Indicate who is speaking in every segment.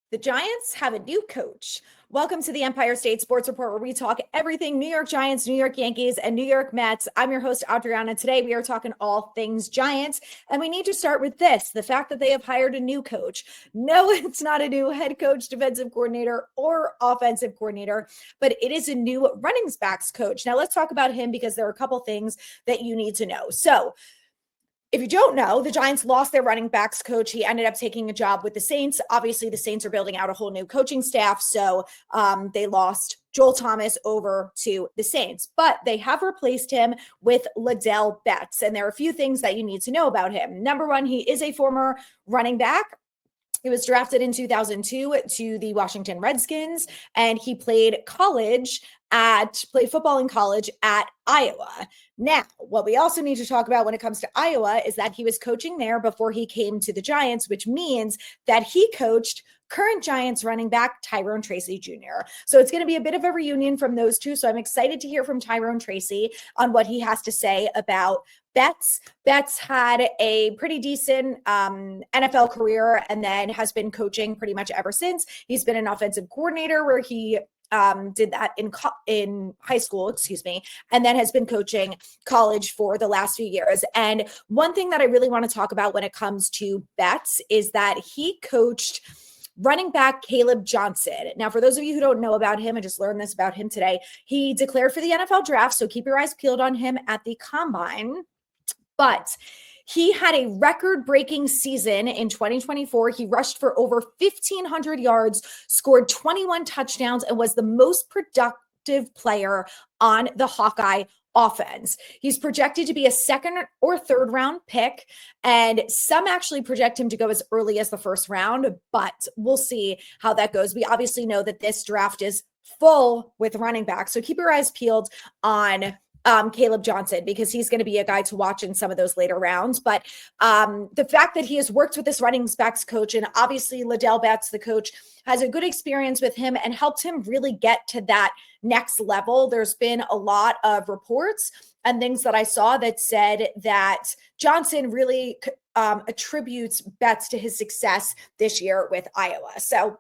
Speaker 1: The Giants have a new coach. Welcome to the Empire State Sports Report, where we talk everything New York Giants, New York Yankees, and New York Mets. I'm your host, Adrianna. Today, we are talking all things Giants, and we need to start with this, the fact that they have hired a new coach. No, it's not a new head coach, defensive coordinator, or offensive coordinator, but it is a new running backs coach. Now, let's talk about him because there are a couple things that you need to know. So, if you don't know, the Giants lost their running backs coach. He ended up taking a job with the Saints. Obviously, the Saints are building out a whole new coaching staff. So they lost Joel Thomas over to the Saints, but they have replaced him with Ladell Betts. And there are a few things that you need to know about him. Number one, he is a former running back. He was drafted in 2002 to the Washington Redskins, and he played football in college at Iowa. Now, what we also need to talk about when it comes to Iowa is that he was coaching there before he came to the Giants, which means that he coached current Giants running back Tyrone Tracy Jr. So it's going to be a bit of a reunion from those two. So I'm excited to hear from Tyrone Tracy on what he has to say about Betts. Betts had a pretty decent NFL career and then has been coaching pretty much ever since. He's been an offensive coordinator where he did that in high school, and then has been coaching college for the last few years. And one thing that I really want to talk about when it comes to Betts is that he coached running back Caleb Johnson. Now, for those of you who don't know about him, I just learned this about him today. He declared for the NFL draft, so keep your eyes peeled on him at the combine. But he had a record-breaking season in 2024. He rushed for over 1,500 yards, scored 21 touchdowns, and was the most productive player on the Hawkeye offense. He's projected to be a second or third round pick, and some actually project him to go as early as the first round, but we'll see how that goes. We obviously know that this draft is full with running backs, so keep your eyes peeled on Caleb Johnson, because he's going to be a guy to watch in some of those later rounds. But the fact that he has worked with this running backs coach, and obviously Ladell Betts, the coach, has a good experience with him and helped him really get to that next level. There's been a lot of reports and things that I saw that said that Johnson really attributes Betts to his success this year with Iowa. So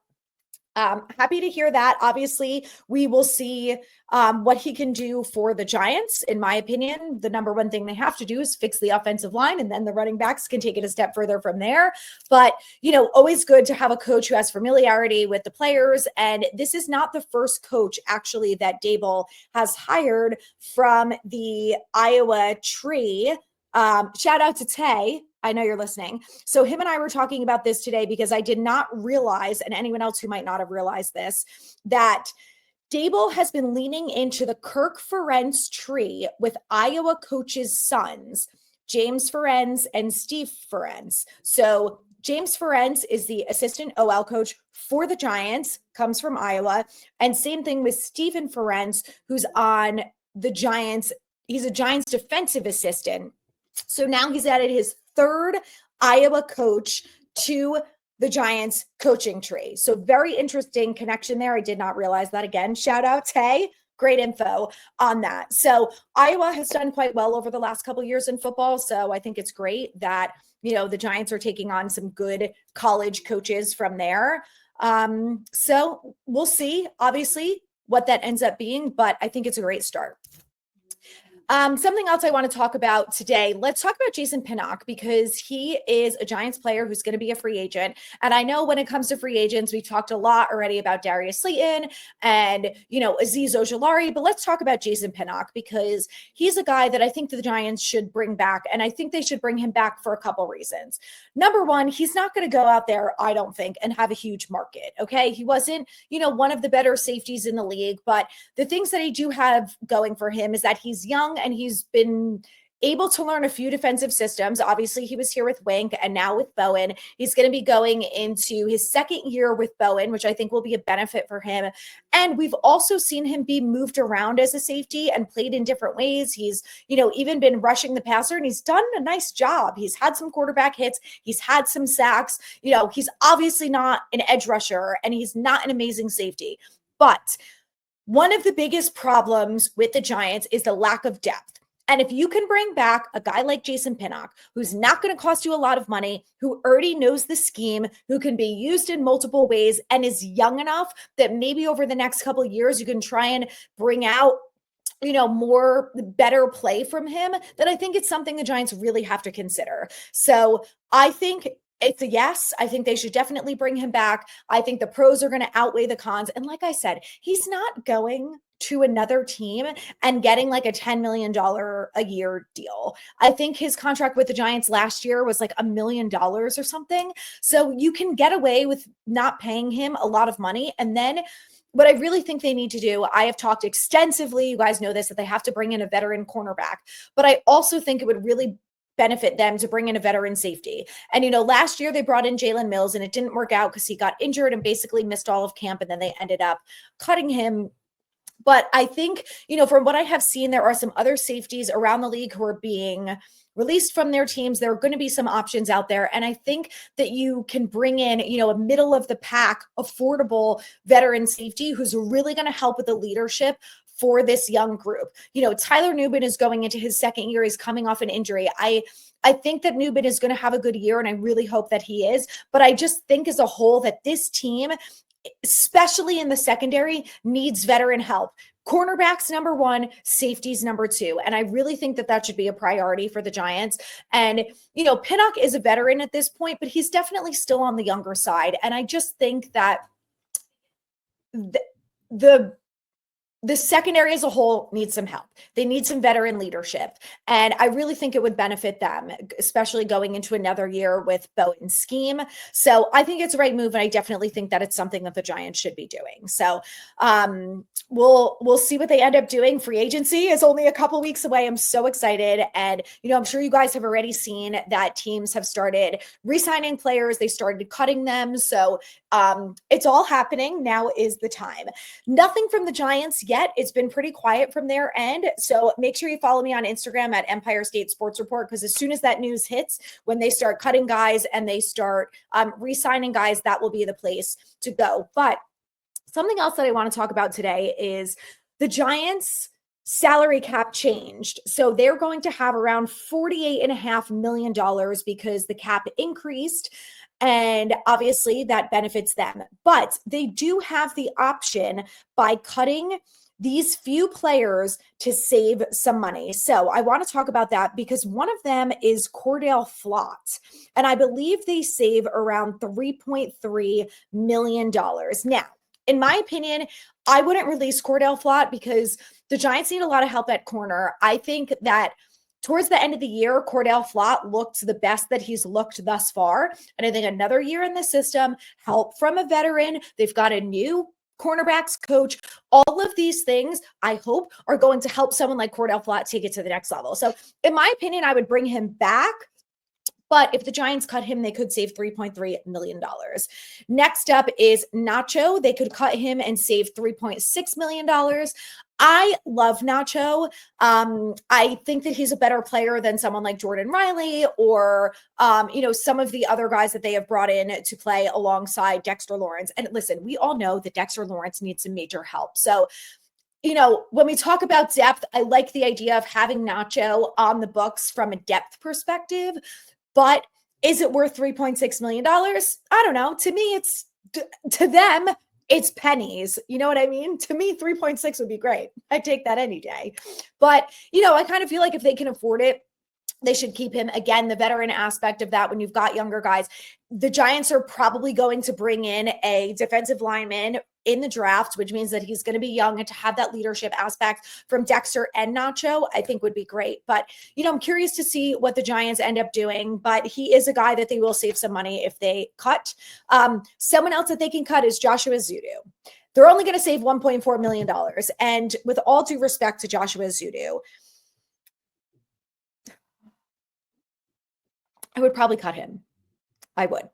Speaker 1: happy to hear that. Obviously, we will see what he can do for the Giants. In my opinion, the number one thing they have to do is fix the offensive line, and then the running backs can take it a step further from there. But, always good to have a coach who has familiarity with the players. And this is not the first coach, actually, that Daboll has hired from the Iowa tree. Shout out to Tay. I know you're listening. So him and I were talking about this today because I did not realize, and anyone else who might not have realized this, that Daboll has been leaning into the Kirk Ferentz tree with Iowa coaches' sons, James Ferentz and Steve Ferentz. So James Ferentz is the assistant OL coach for the Giants, comes from Iowa. And same thing with Stephen Ferentz, who's on the Giants. He's a Giants defensive assistant. So now he's added his third Iowa coach to the Giants coaching tree. So very interesting connection there. I did not realize that. Again, shout out Tay. Great info on that. So Iowa has done quite well over the last couple of years in football. So I think it's great that, the Giants are taking on some good college coaches from there. So we'll see, obviously, what that ends up being, but I think it's a great start. Something else I want to talk about today. Let's talk about Jason Pinnock, because he is a Giants player who's going to be a free agent. And I know when it comes to free agents, we've talked a lot already about Darius Slayton and, Azeez Ojulari, but let's talk about Jason Pinnock, because he's a guy that I think the Giants should bring back. And I think they should bring him back for a couple reasons. Number one, he's not going to go out there, I don't think, and have a huge market. Okay. He wasn't, one of the better safeties in the league, but the things that I do have going for him is that he's young and he's been able to learn a few defensive systems. Obviously, he was here with Wink and now with Bowen. He's going to be going into his second year with Bowen, which I think will be a benefit for him. And we've also seen him be moved around as a safety and played in different ways. He's, even been rushing the passer, and he's done a nice job. He's had some quarterback hits. He's had some sacks. He's obviously not an edge rusher, and he's not an amazing safety. But one of the biggest problems with the Giants is the lack of depth. And if you can bring back a guy like Jason Pinnock, who's not going to cost you a lot of money, who already knows the scheme, who can be used in multiple ways, and is young enough that maybe over the next couple of years, you can try and bring out more better play from him, then I think it's something the Giants really have to consider. So I think it's a yes. I think they should definitely bring him back. I think the pros are going to outweigh the cons. And like I said, he's not going to another team and getting like a $10 million a year deal. I think his contract with the Giants last year was like $1 million or something. So you can get away with not paying him a lot of money. And then what I really think they need to do, I have talked extensively, you guys know this, that they have to bring in a veteran cornerback, but I also think it would really benefit them to bring in a veteran safety. And, last year they brought in Jalen Mills and it didn't work out because he got injured and basically missed all of camp. And then they ended up cutting him. But I think, from what I have seen, there are some other safeties around the league who are being released from their teams. There are going to be some options out there. And I think that you can bring in, a middle of the pack, affordable veteran safety who's really going to help with the leadership for this young group. Tyler Nubin is going into his second year. He's coming off an injury. I think that Nubin is going to have a good year, and I really hope that he is. But I just think as a whole that this team, especially in the secondary, needs veteran help. Cornerbacks number one, safeties number two. And I really think that that should be a priority for the Giants. And, Pinnock is a veteran at this point, but he's definitely still on the younger side. And I just think that the secondary as a whole needs some help. They need some veteran leadership. And I really think it would benefit them, especially going into another year with Bowden's scheme. So I think it's the right move. And I definitely think that it's something that the Giants should be doing. So we'll see what they end up doing. Free agency is only a couple weeks away. I'm so excited. And, I'm sure you guys have already seen that teams have started re-signing players. They started cutting them. So it's all happening. Now is the time. Nothing from the Giants yet. It's been pretty quiet from their end. So make sure you follow me on Instagram at Empire State Sports Report, because as soon as that news hits, when they start cutting guys and they start re-signing guys, that will be the place to go. But something else that I want to talk about today is the Giants' salary cap changed. So they're going to have around $48.5 million because the cap increased. And obviously that benefits them. But they do have the option by cutting these few players to save some money. So I want to talk about that because one of them is Cordell Flott. And I believe they save around $3.3 million. Now, in my opinion, I wouldn't release Cordell Flott because the Giants need a lot of help at corner. I think that towards the end of the year, Cordell Flott looked the best that he's looked thus far. And I think another year in the system, help from a veteran, they've got a new cornerbacks coach. All of these things, I hope, are going to help someone like Cordell Flott take it to the next level. So in my opinion, I would bring him back. But if the Giants cut him, they could save $3.3 million. Next up is Nacho. They could cut him and save $3.6 million. I love Nacho. I think that he's a better player than someone like Jordan Riley or, some of the other guys that they have brought in to play alongside Dexter Lawrence. And listen, we all know that Dexter Lawrence needs some major help. So, when we talk about depth, I like the idea of having Nacho on the books from a depth perspective. But is it worth $3.6 million? I don't know. To me, to them, it's pennies. You know what I mean? To me, 3.6 would be great. I'd take that any day. But, I kind of feel like if they can afford it, they should keep him. Again, the veteran aspect of that, when you've got younger guys, the Giants are probably going to bring in a defensive lineman in the draft, which means that he's going to be young, and to have that leadership aspect from Dexter and Nacho, I think would be great. But, I'm curious to see what the Giants end up doing, but he is a guy that they will save some money if they cut. Someone else that they can cut is Joshua Zudu. They're only going to save $1.4 million. And with all due respect to Joshua Zudu, I would probably cut him. I would.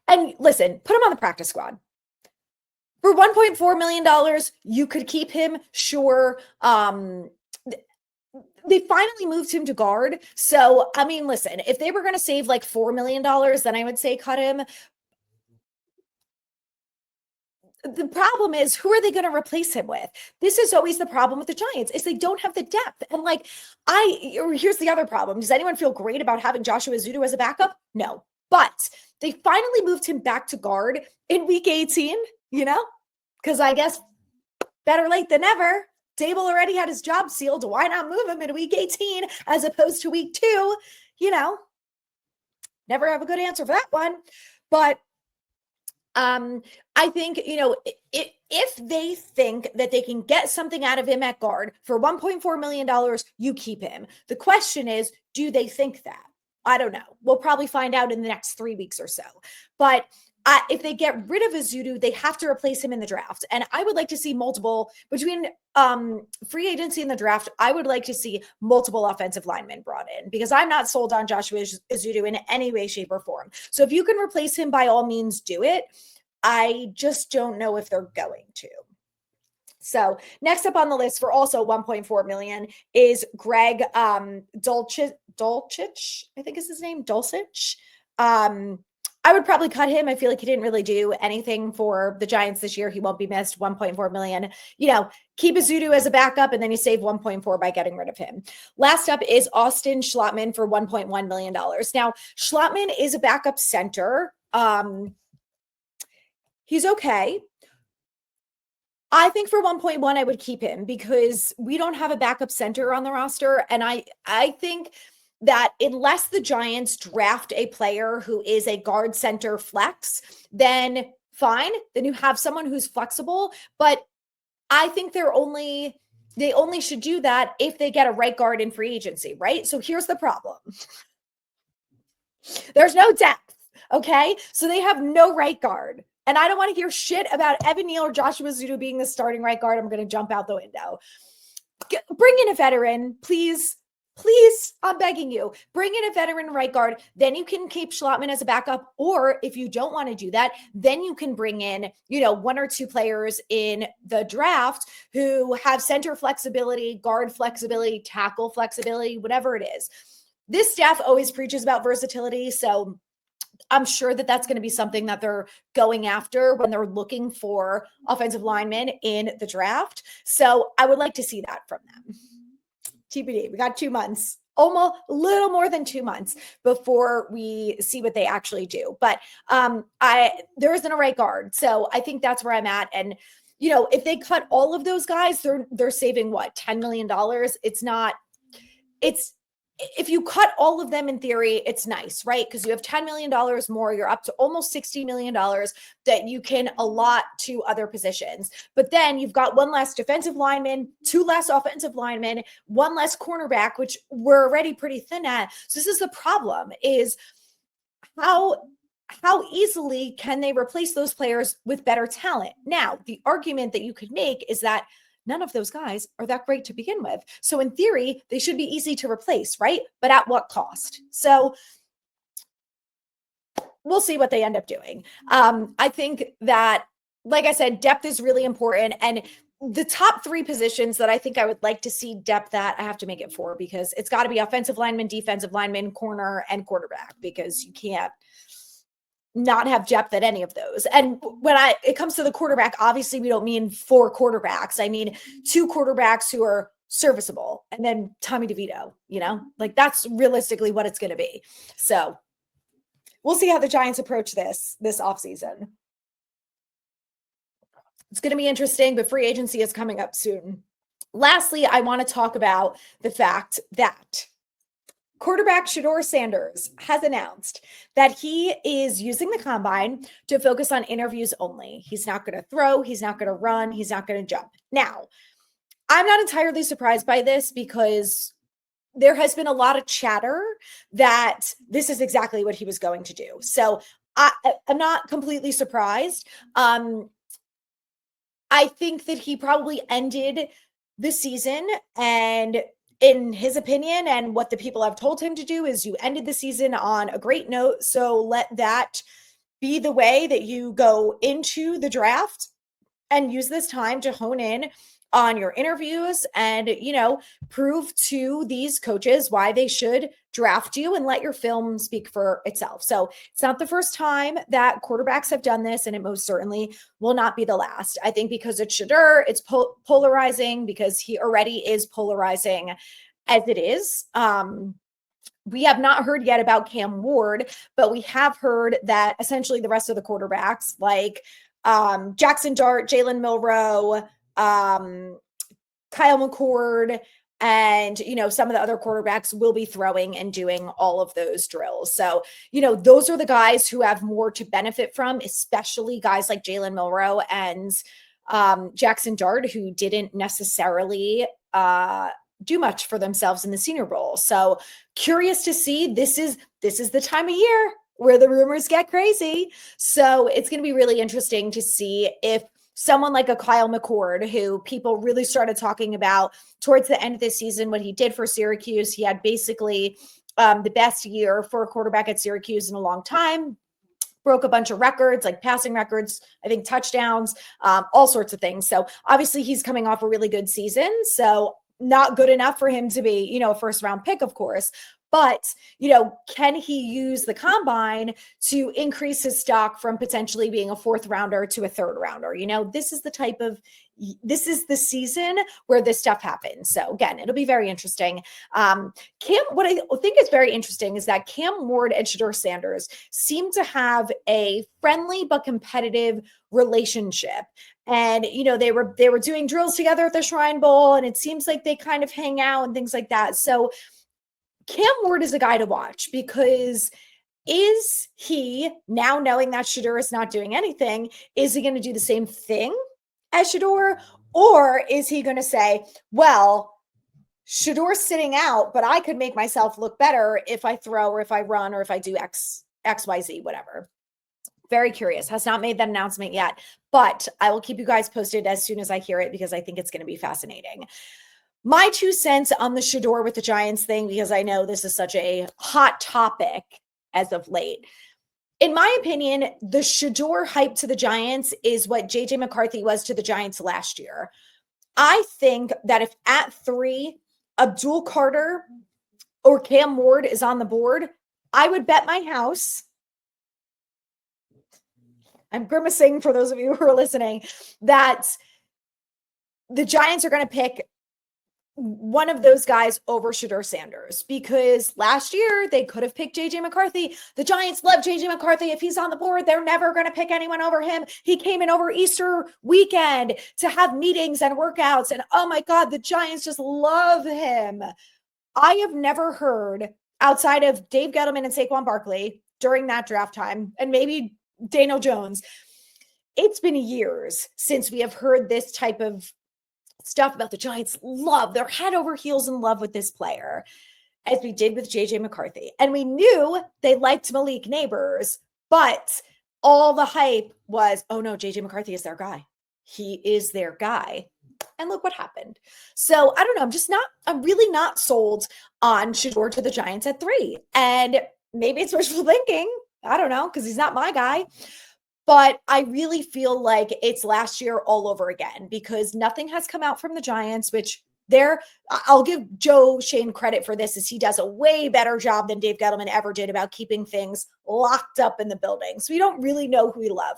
Speaker 1: And listen, put him on the practice squad. For $1.4 million, you could keep him, sure. They finally moved him to guard. So, I mean, listen, if they were going to save like $4 million, then I would say cut him. the problem is, who are they going to replace him with? This is always the problem with the Giants, is they don't have the depth. And like, here's the other problem. Does anyone feel great about having Joshua Ezeudu as a backup? No. But they finally moved him back to guard in week 18, because I guess better late than never. Dable already had his job sealed. Why not move him in week 18 as opposed to week 2? Never have a good answer for that one. But I think, if they think that they can get something out of him at guard for $1.4 million, you keep him. The question is, do they think that? I don't know. We'll probably find out in the next 3 weeks or so. But if they get rid of Ezeudu, they have to replace him in the draft. And I would like to see between free agency and the draft, I would like to see multiple offensive linemen brought in, because I'm not sold on Joshua Ezeudu in any way, shape, or form. So if you can replace him, by all means, do it. I just don't know if they're going to. So next up on the list for also $1.4 million is Greg Dulcich, I think is his name, Dulcich. I would probably cut him. I feel like he didn't really do anything for the Giants this year. He won't be missed. $1.4 million. Keep Ezeudu as a backup, and then you save $1.4 by getting rid of him. Last up is Austin Schlottman for $1.1 million. Now, Schlottman is a backup center. He's okay. I think for 1.1, I would keep him because we don't have a backup center on the roster. And I think that unless the Giants draft a player who is a guard center flex, then fine. Then you have someone who's flexible. But I think they only should do that if they get a right guard in free agency, right? So here's the problem. There's no depth, okay? So they have no right guard. And I don't want to hear shit about Evan Neal or Joshua Ezeudu being the starting right guard. I'm going to jump out the window. Bring in a veteran, please. Please, I'm begging you, bring in a veteran right guard. Then you can keep Schlottman as a backup. Or if you don't want to do that, then you can bring in, 1 or 2 players in the draft who have center flexibility, guard flexibility, tackle flexibility, whatever it is. This staff always preaches about versatility. So I'm sure that that's going to be something that they're going after when they're looking for offensive linemen in the draft. So I would like to see that from them. TBD. We got 2 months, almost a little more than 2 months before we see what they actually do. But there isn't a right guard. So I think that's where I'm at. And, if they cut all of those guys, they're saving what, $10 million? If you cut all of them in theory, it's nice, right? Because you have $10 million more, you're up to almost $60 million that you can allot to other positions. But then you've got 1 less defensive lineman, 2 less offensive linemen, 1 less cornerback, which we're already pretty thin at. So this is the problem, is how easily can they replace those players with better talent? Now, the argument that you could make is that none of those guys are that great to begin with. So in theory, they should be easy to replace, right? But at what cost? So we'll see what they end up doing. I think that, like I said, depth is really important. And the top 3 positions that I think I would like to see depth at, I have to make it 4 because it's got to be offensive lineman, defensive lineman, corner, and quarterback, because you can't not have depth at any of those. And when it comes to the quarterback, obviously we don't mean 4 quarterbacks. I mean 2 quarterbacks who are serviceable, and then Tommy DeVito, like that's realistically what it's going to be. So we'll see how the Giants approach this offseason. It's going to be interesting, but free agency is coming up soon. Lastly, I want to talk about the fact that quarterback Shedeur Sanders has announced that he is using the combine to focus on interviews only. He's not going to throw. He's not going to run. He's not going to jump. Now, I'm not entirely surprised by this because there has been a lot of chatter that this is exactly what he was going to do. So I'm not completely surprised. I think that he probably ended the season, and in his opinion, and what the people have told him to do, is you ended the season on a great note. So let that be the way that you go into the draft and use this time to hone in on your interviews and, prove to these coaches why they should draft you and let your film speak for itself. So it's not the first time that quarterbacks have done this, and it most certainly will not be the last. I think because it's Shedeur, it's polarizing because he already is polarizing as it is. We have not heard yet about Cam Ward, but we have heard that essentially the rest of the quarterbacks, like Jackson Dart, Jalen Milroe, Kyle McCord, and, some of the other quarterbacks will be throwing and doing all of those drills. So, those are the guys who have more to benefit from, especially guys like Jalen Milroe and Jackson Dart, who didn't necessarily do much for themselves in the Senior Bowl. So curious to see, this is the time of year where the rumors get crazy. So it's going to be really interesting to see if someone like a Kyle McCord, who people really started talking about towards the end of this season, what he did for Syracuse. He had basically the best year for a quarterback at Syracuse in a long time. Broke a bunch of records, like passing records, I think touchdowns, all sorts of things. So obviously he's coming off a really good season. So not good enough for him to be, a first round pick, of course. But, can he use the combine to increase his stock from potentially being a fourth rounder to a third rounder? This is the season where this stuff happens. So again, it'll be very interesting. What I think is very interesting is that Cam Ward and Shedeur Sanders seem to have a friendly but competitive relationship. And, they were doing drills together at the Shrine Bowl, and it seems like they kind of hang out and things like that. So Cam Ward is a guy to watch, because is he, now knowing that Shedeur is not doing anything, is he going to do the same thing as Shedeur? Or is he going to say, well, Shedeur's sitting out, but I could make myself look better if I throw or if I run or if I do X, Y, Z, whatever. Very curious. Has not made that announcement yet, but I will keep you guys posted as soon as I hear it, because I think it's going to be fascinating. My 2 cents on the Shedeur with the Giants thing, because I know this is such a hot topic as of late. In my opinion, the Shedeur hype to the Giants is what JJ McCarthy was to the Giants last year. I think that if at 3, Abdul Carter or Cam Ward is on the board, I would bet my house, I'm grimacing for those of you who are listening, that the Giants are going to pick one of those guys over Shedeur Sanders, because last year they could have picked JJ McCarthy. The Giants love JJ McCarthy. If he's on the board, they're never going to pick anyone over him. He came in over Easter weekend to have meetings and workouts, and oh my God, the Giants just love him. I have never heard, outside of Dave Gettleman and Saquon Barkley during that draft time, and maybe Daniel Jones, it's been years since we have heard this type of stuff about the Giants they're head over heels in love with this player, as we did with JJ McCarthy. And we knew they liked Malik Neighbors, but all the hype was, oh no, JJ McCarthy is their guy. He is their guy. And look what happened. So I don't know. I'm really not sold on Shedeur to the Giants at 3. And maybe it's wishful thinking. I don't know, because he's not my guy. But I really feel like it's last year all over again, because nothing has come out from the Giants, which I'll give Joe Shane credit for this, as he does a way better job than Dave Gettleman ever did about keeping things locked up in the building. So we don't really know who we love.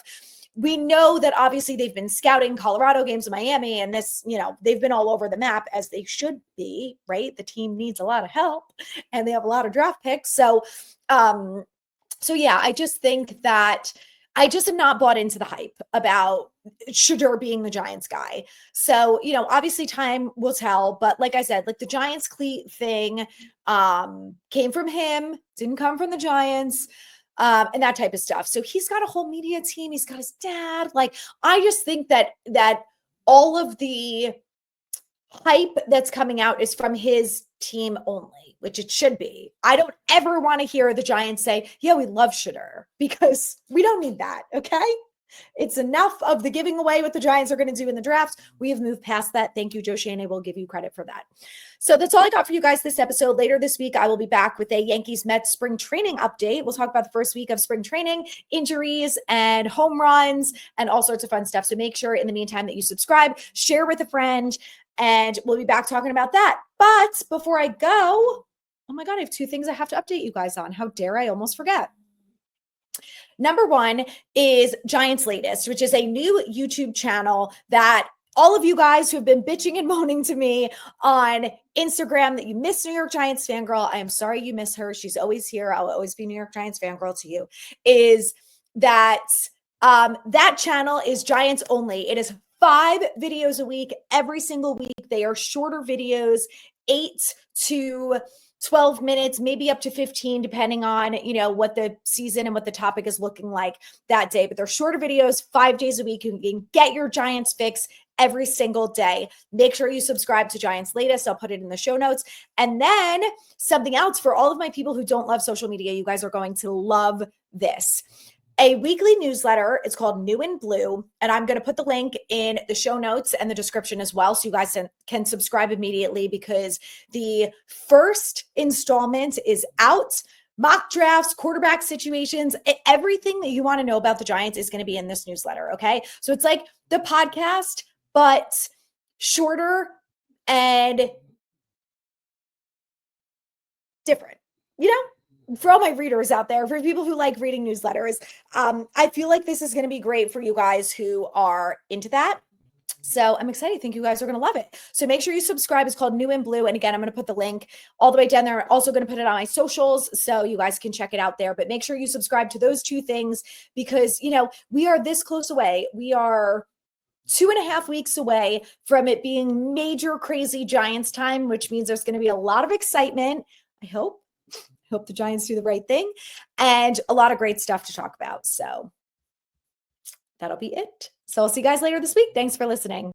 Speaker 1: We know that obviously they've been scouting Colorado games in Miami, and this, they've been all over the map, as they should be, right? The team needs a lot of help and they have a lot of draft picks. So yeah, I just think that I just am not bought into the hype about Shedeur being the Giants guy. So, obviously time will tell, but like I said, like the Giants cleat thing came from him, didn't come from the Giants, and that type of stuff. So he's got a whole media team. He's got his dad. Like, I just think that all of the hype that's coming out is from his team only, which it should be. I don't ever want to hear the Giants say, yeah, we love Shedeur, because we don't need that. Okay. It's enough of the giving away what the Giants are going to do in the drafts. We have moved past that. Thank you, Joe Shane. I will give you credit for that. So that's all I got for you guys this episode. Later this week, I will be back with a Yankees Mets spring training update. We'll talk about the first week of spring training, injuries and home runs, and all sorts of fun stuff. So make sure in the meantime that you subscribe, share with a friend, and we'll be back talking about that. But before I go, oh my God, I have 2 things I have to update you guys on. How dare I almost forget? Number 1 is Giants Latest, which is a new YouTube channel that all of you guys who have been bitching and moaning to me on Instagram that you miss New York Giants fangirl, I am sorry you miss her. She's always here. I'll always be New York Giants fangirl to you, is that that channel is Giants only. It is 5 videos a week, every single week. They are shorter videos, 8 to 12 minutes, maybe up to 15, depending on, what the season and what the topic is looking like that day. But they're shorter videos, 5 days a week. You can get your Giants fix every single day. Make sure you subscribe to Giants Latest. I'll put it in the show notes. And then something else for all of my people who don't love social media, you guys are going to love this. A weekly newsletter. It's called New and Blue, and I'm going to put the link in the show notes and the description as well, so you guys can subscribe immediately because the first installment is out. Mock drafts, quarterback situations, everything that you want to know about the Giants is going to be in this newsletter, okay? So it's like the podcast, but shorter and different, for all my readers out there, for people who like reading newsletters. I feel like this is going to be great for you guys who are into that. So I'm excited. I think you guys are going to love it. So make sure you subscribe. It's called New and Blue. And again, I'm going to put the link all the way down there. I'm also going to put it on my socials so you guys can check it out there. But make sure you subscribe to those 2 things because, we are this close away. We are 2.5 weeks away from it being major crazy Giants time, which means there's going to be a lot of excitement. I hope the Giants do the right thing and a lot of great stuff to talk about. So that'll be it. So I'll see you guys later this week. Thanks for listening.